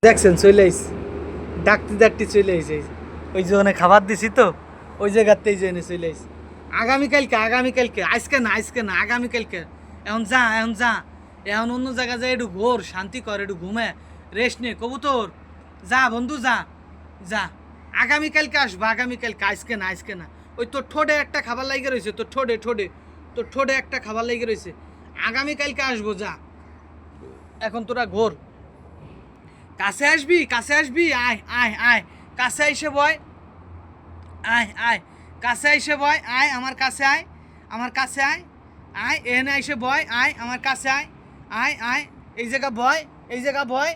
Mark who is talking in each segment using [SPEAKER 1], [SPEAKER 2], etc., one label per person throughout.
[SPEAKER 1] দেখছেন চলে আইস ডাকতে ডাকতে চলে আইসে ওই যে ওখানে খাবার দিছি তো ওই জায়গাতেই যে এনে চলে আইস আগামীকালকে আজকে না আগামীকালকে এখন যা এখন অন্য জায়গা যায় একটু ঘোর শান্তি কর একটু ঘুমে রেস্ট নে কবুতর যা বন্ধু যা আগামীকালকে আসবো আগামীকালকে আজকে না ওই তোর ঠোঁটে একটা খাবার লাগিয়ে রয়েছে তোর ঠোঁটে একটা খাবার লাগিয়ে রয়েছে আগামীকালকে আসবো যা এখন তোরা ঘোর কাছে আসবি আয় কাছে এসে বয় কাছে এসে বয় আমার কাছে আয় এখানে এসে বয় আমার কাছে আয় এই জায়গা বয়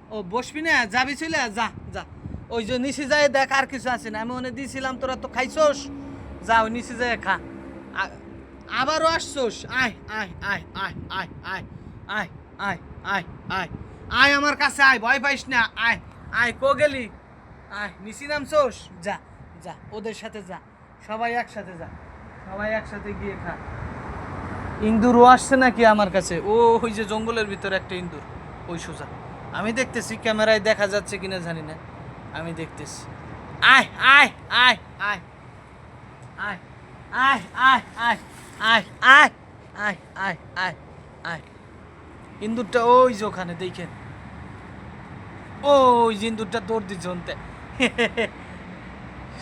[SPEAKER 1] ও বসবি না যাবি চলে যা ওই যে নিচে যায় দেখ আর কিছু আছে না আমি ওনে দিয়েছিলাম তোরা তো খাইছোস যা ওই নিচে যায় খা আবারও আসছোস আয় আমার কাছে আয় ভয় পাইস না আয় কো গেলি নিচে নামছোস যা ওদের সাথে যা সবাই একসাথে গিয়ে খা ইন্দুরও আসছে নাকি আমার কাছে ওই যে জঙ্গলের ভিতরে একটা ইন্দুর ওই সোজা আমি দেখতেছি ক্যামেরায় দেখা যাচ্ছে কিনা জানি না আমি দেখতেছি আয় আয় আয় আয় আয় আয় আয় আয় আয় আয় আয় আয় আয় আয় ইন্দুরটা ওই যে ওখানে দেখেন ওই যে ইন্দুরটা দৌড় দিচ্ছে অন্তে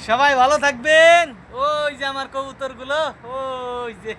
[SPEAKER 1] সবাই ভালো থাকবেন ওই যে আমার কবুতরগুলো ওই যে